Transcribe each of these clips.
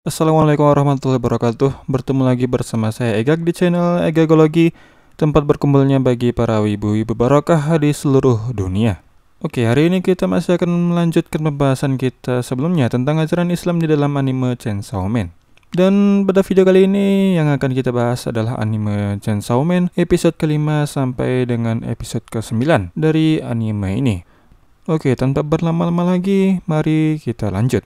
Assalamualaikum warahmatullahi wabarakatuh. Bertemu lagi bersama saya Egag di channel Egagology, tempat berkumpulnya bagi para wibu-wibu barokah di seluruh dunia. Oke, hari ini kita masih akan melanjutkan pembahasan kita sebelumnya tentang ajaran Islam di dalam anime Chainsaw Man. Dan pada video kali ini yang akan kita bahas adalah anime Chainsaw Man episode ke-5 sampai dengan episode ke-9 dari anime ini. Oke, tanpa berlama-lama lagi, mari kita lanjut.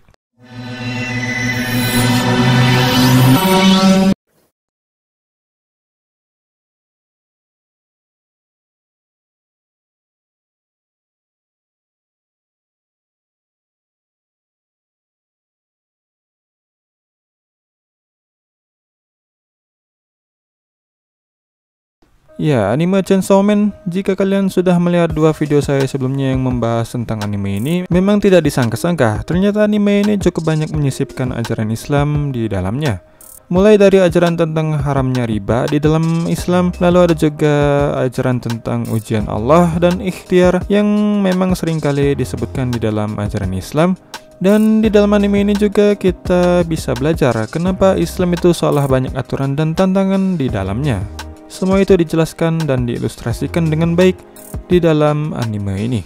Ya, anime Chainsaw Man, jika kalian sudah melihat dua video saya sebelumnya yang membahas tentang anime ini, memang tidak disangka-sangka, ternyata anime ini cukup banyak menyisipkan ajaran Islam di dalamnya. Mulai dari ajaran tentang haramnya riba di dalam Islam, lalu ada juga ajaran tentang ujian Allah dan ikhtiar yang memang seringkali disebutkan di dalam ajaran Islam. Dan di dalam anime ini juga kita bisa belajar kenapa Islam itu seolah banyak aturan dan tantangan di dalamnya. Semua itu dijelaskan dan diilustrasikan dengan baik di dalam anime ini.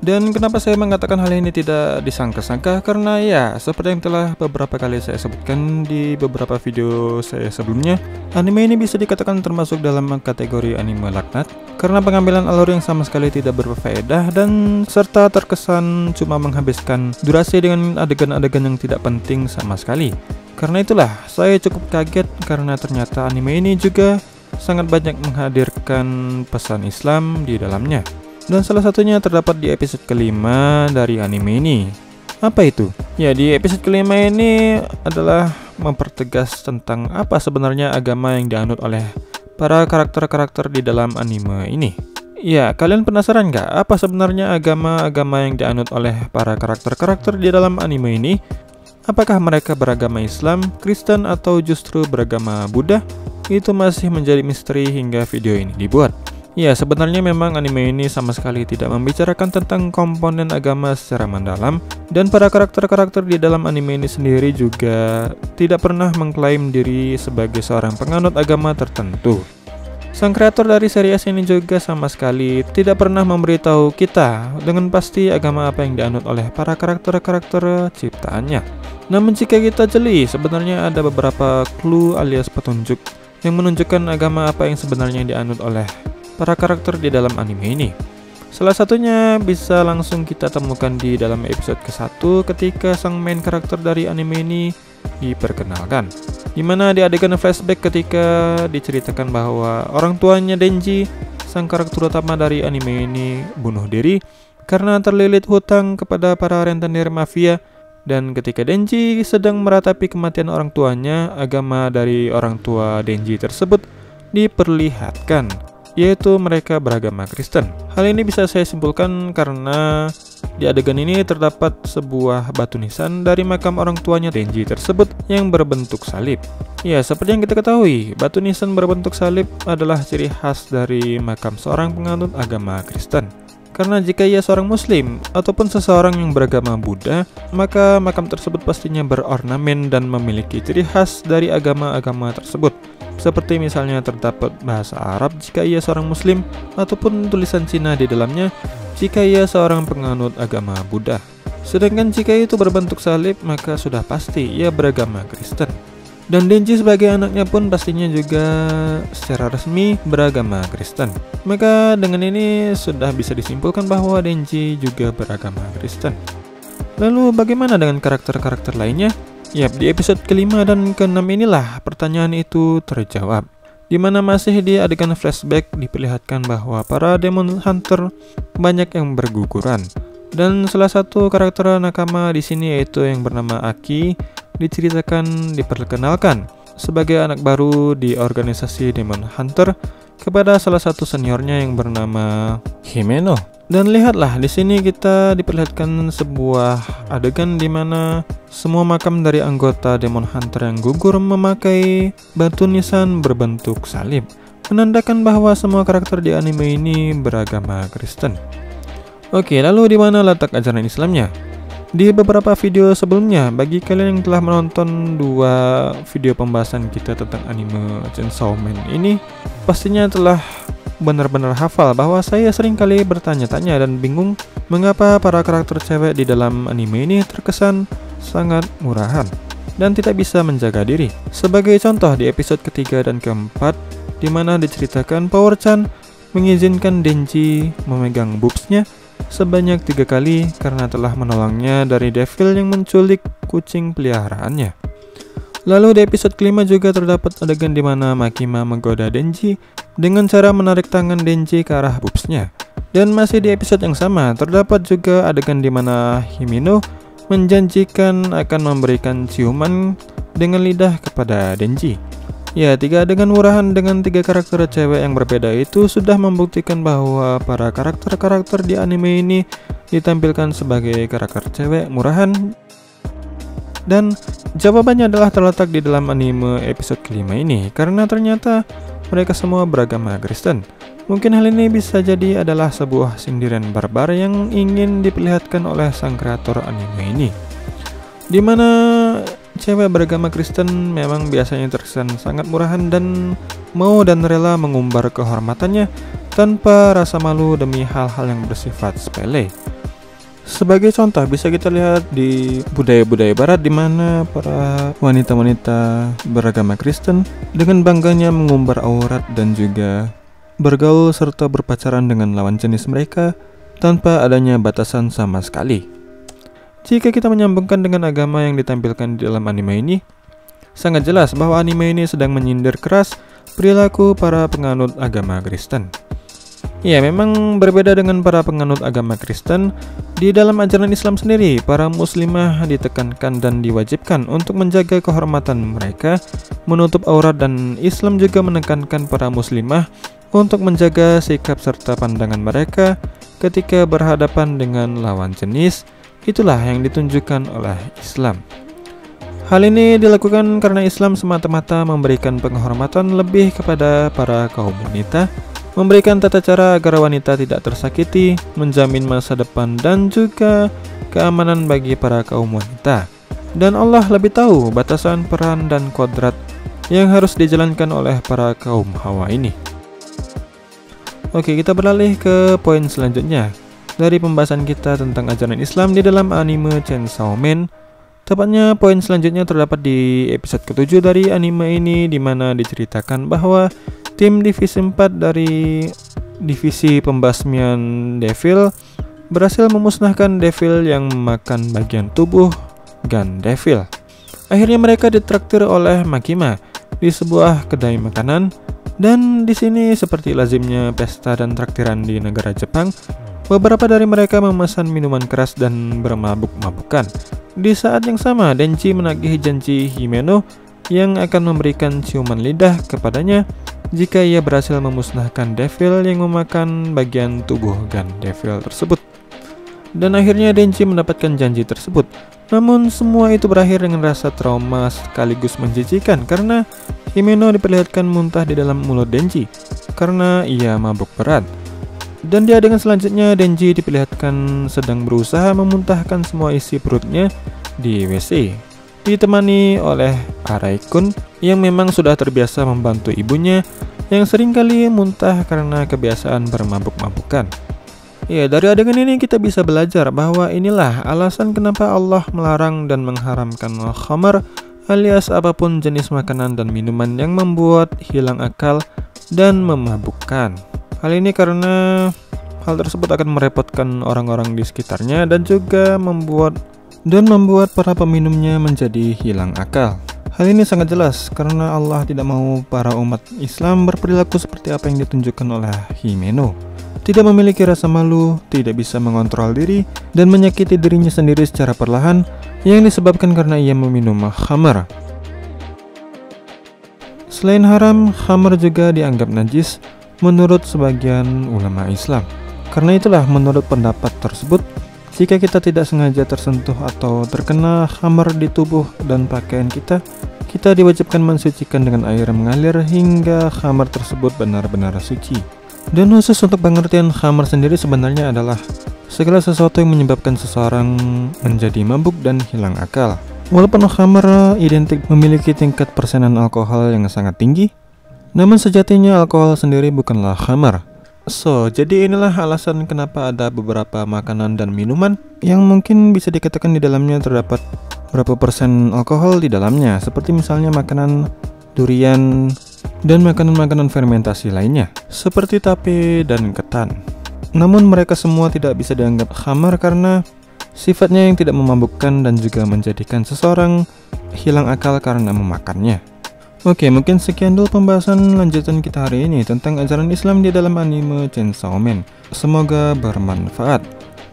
Dan kenapa saya mengatakan hal ini tidak disangka-sangka? Karena ya, seperti yang telah beberapa kali saya sebutkan di beberapa video saya sebelumnya, anime ini bisa dikatakan termasuk dalam kategori anime laknat karena pengambilan alur yang sama sekali tidak berfaedah dan serta terkesan cuma menghabiskan durasi dengan adegan-adegan yang tidak penting sama sekali. Karena itulah, saya cukup kaget karena ternyata anime ini juga sangat banyak menghadirkan pesan Islam di dalamnya. Dan salah satunya terdapat di episode kelima dari anime ini. Apa itu? Ya, di episode kelima ini adalah mempertegas tentang apa sebenarnya agama yang dianut oleh para karakter-karakter di dalam anime ini. Ya, kalian penasaran nggak apa sebenarnya agama-agama yang dianut oleh para karakter-karakter di dalam anime ini? Apakah mereka beragama Islam, Kristen, atau justru beragama Buddha? Itu masih menjadi misteri hingga video ini dibuat. Ya, sebenarnya memang anime ini sama sekali tidak membicarakan tentang komponen agama secara mendalam, dan para karakter-karakter di dalam anime ini sendiri juga tidak pernah mengklaim diri sebagai seorang penganut agama tertentu. Sang kreator dari series ini juga sama sekali tidak pernah memberitahu kita dengan pasti agama apa yang dianut oleh para karakter-karakter ciptaannya. Namun jika kita jeli, sebenarnya ada beberapa clue alias petunjuk yang menunjukkan agama apa yang sebenarnya dianut oleh para karakter di dalam anime ini. Salah satunya bisa langsung kita temukan di dalam episode ke-1 ketika sang main karakter dari anime ini diperkenalkan, dimana di adegan flashback ketika diceritakan bahwa orang tuanya Denji, sang karakter utama dari anime ini, bunuh diri karena terlilit hutang kepada para rentenir mafia. Dan ketika Denji sedang meratapi kematian orang tuanya, agama dari orang tua Denji tersebut diperlihatkan, yaitu mereka beragama Kristen. Hal ini bisa saya simpulkan karena di adegan ini terdapat sebuah batu nisan dari makam orang tuanya Denji tersebut yang berbentuk salib. Ya, seperti yang kita ketahui, batu nisan berbentuk salib adalah ciri khas dari makam seorang penganut agama Kristen. Karena jika ia seorang muslim ataupun seseorang yang beragama Buddha, maka makam tersebut pastinya berornamen dan memiliki ciri khas dari agama-agama tersebut. Seperti misalnya terdapat bahasa Arab jika ia seorang muslim, ataupun tulisan Cina di dalamnya jika ia seorang penganut agama Buddha. Sedangkan jika itu berbentuk salib, maka sudah pasti ia beragama Kristen. Dan Denji sebagai anaknya pun pastinya juga secara resmi beragama Kristen. Maka dengan ini sudah bisa disimpulkan bahwa Denji juga beragama Kristen. Lalu bagaimana dengan karakter-karakter lainnya? Yap, di episode ke-5 dan ke-6 inilah pertanyaan itu terjawab, dimana masih di adegan flashback diperlihatkan bahwa para Demon Hunter banyak yang berguguran. Dan salah satu karakter nakama di sini yaitu yang bernama Aki diperkenalkan sebagai anak baru di organisasi Demon Hunter kepada salah satu seniornya yang bernama Himeno. Dan lihatlah di sini kita diperlihatkan sebuah adegan di mana semua makam dari anggota Demon Hunter yang gugur memakai batu nisan berbentuk salib, menandakan bahwa semua karakter di anime ini beragama Kristen. Oke, lalu di mana letak ajaran Islamnya? Di beberapa video sebelumnya, bagi kalian yang telah menonton 2 video pembahasan kita tentang anime Chainsaw Man ini, pastinya telah benar-benar hafal bahwa saya sering kali bertanya-tanya dan bingung mengapa para karakter cewek di dalam anime ini terkesan sangat murahan dan tidak bisa menjaga diri. Sebagai contoh di episode ketiga dan keempat, di mana diceritakan Power-chan mengizinkan Denji memegang boobsnya sebanyak 3 kali karena telah menolongnya dari devil yang menculik kucing peliharaannya. Lalu di episode kelima juga terdapat adegan di mana Makima menggoda Denji dengan cara menarik tangan Denji ke arah boobsnya. Dan masih di episode yang sama terdapat juga adegan di mana Himeno menjanjikan akan memberikan ciuman dengan lidah kepada Denji. Ya, 3 adegan murahan dengan 3 karakter cewek yang berbeda itu sudah membuktikan bahwa para karakter-karakter di anime ini ditampilkan sebagai karakter cewek murahan. Dan jawabannya adalah terletak di dalam anime episode kelima ini, karena ternyata mereka semua beragama Kristen. Mungkin hal ini bisa jadi adalah sebuah sindiran barbar yang ingin diperlihatkan oleh sang kreator anime ini, dimana cewek beragama Kristen memang biasanya terkesan sangat murahan dan mau dan rela mengumbar kehormatannya tanpa rasa malu demi hal-hal yang bersifat sepele. Sebagai contoh bisa kita lihat di budaya-budaya barat di mana para wanita-wanita beragama Kristen dengan bangganya mengumbar aurat dan juga bergaul serta berpacaran dengan lawan jenis mereka tanpa adanya batasan sama sekali. Jika kita menyambungkan dengan agama yang ditampilkan di dalam anime ini, sangat jelas bahwa anime ini sedang menyindir keras perilaku para penganut agama Kristen. Ya, memang berbeda dengan para penganut agama Kristen. Di dalam ajaran Islam sendiri, para muslimah ditekankan dan diwajibkan untuk menjaga kehormatan mereka, menutup aurat, dan Islam juga menekankan para muslimah untuk menjaga sikap serta pandangan mereka ketika berhadapan dengan lawan jenis. Itulah yang ditunjukkan oleh Islam. Hal ini dilakukan karena Islam semata-mata memberikan penghormatan lebih kepada para kaum wanita, memberikan tata cara agar wanita tidak tersakiti, menjamin masa depan dan juga keamanan bagi para kaum wanita. Dan Allah lebih tahu batasan peran dan kodrat yang harus dijalankan oleh para kaum hawa ini. Oke, kita beralih ke poin selanjutnya dari pembahasan kita tentang ajaran Islam di dalam anime Chainsaw Man. Tepatnya poin selanjutnya terdapat di episode ke-7 dari anime ini, di mana diceritakan bahwa tim divisi 4 dari divisi pembasmian Devil berhasil memusnahkan Devil yang memakan bagian tubuh Gun Devil. Akhirnya mereka ditraktir oleh Makima di sebuah kedai makanan, dan di sini seperti lazimnya pesta dan traktiran di negara Jepang, beberapa dari mereka memesan minuman keras dan bermabuk-mabukan. Di saat yang sama, Denji menagih janji Himeno yang akan memberikan ciuman lidah kepadanya jika ia berhasil memusnahkan Devil yang memakan bagian tubuh Gun Devil tersebut. Dan akhirnya Denji mendapatkan janji tersebut. Namun semua itu berakhir dengan rasa trauma sekaligus menjijikan karena Himeno diperlihatkan muntah di dalam mulut Denji karena ia mabuk berat. Dan di adegan selanjutnya, Denji diperlihatkan sedang berusaha memuntahkan semua isi perutnya di WC, ditemani oleh Arai-kun yang memang sudah terbiasa membantu ibunya yang seringkali muntah karena kebiasaan bermabuk-mabukan. Ya, dari adegan ini kita bisa belajar bahwa inilah alasan kenapa Allah melarang dan mengharamkan khamar alias apapun jenis makanan dan minuman yang membuat hilang akal dan memabukkan. Hal ini karena hal tersebut akan merepotkan orang-orang di sekitarnya dan juga membuat para peminumnya menjadi hilang akal. Hal ini sangat jelas karena Allah tidak mau para umat Islam berperilaku seperti apa yang ditunjukkan oleh Himeno. Tidak memiliki rasa malu, tidak bisa mengontrol diri, dan menyakiti dirinya sendiri secara perlahan yang disebabkan karena ia meminum khamar. Selain haram, khamar juga dianggap najis menurut sebagian ulama Islam. Karena itulah menurut pendapat tersebut, jika kita tidak sengaja tersentuh atau terkena khamar di tubuh dan pakaian kita diwajibkan mensucikan dengan air mengalir hingga khamar tersebut benar-benar suci. Dan khusus untuk pengertian khamar sendiri sebenarnya adalah segala sesuatu yang menyebabkan seseorang menjadi mabuk dan hilang akal. Walaupun khamar identik memiliki tingkat persenan alkohol yang sangat tinggi, namun sejatinya alkohol sendiri bukanlah khamar. Jadi inilah alasan kenapa ada beberapa makanan dan minuman yang mungkin bisa dikatakan di dalamnya terdapat berapa persen alkohol di dalamnya, seperti misalnya makanan durian dan makanan-makanan fermentasi lainnya, seperti tape dan ketan. Namun mereka semua tidak bisa dianggap khamar karena sifatnya yang tidak memabukkan dan juga menjadikan seseorang hilang akal karena memakannya. Oke, mungkin sekian dulu pembahasan lanjutan kita hari ini tentang ajaran Islam di dalam anime Chainsaw Man. Semoga bermanfaat.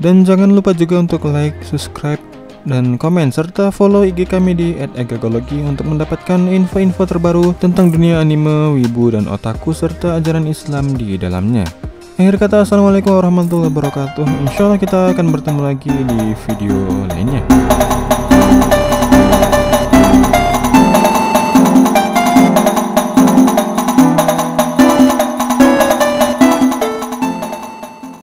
Dan jangan lupa juga untuk like, subscribe, dan komen, serta follow IG kami di @egagology untuk mendapatkan info-info terbaru tentang dunia anime, wibu, dan otaku, serta ajaran Islam di dalamnya. Akhir kata, assalamualaikum warahmatullahi wabarakatuh. Insya Allah kita akan bertemu lagi di video lainnya.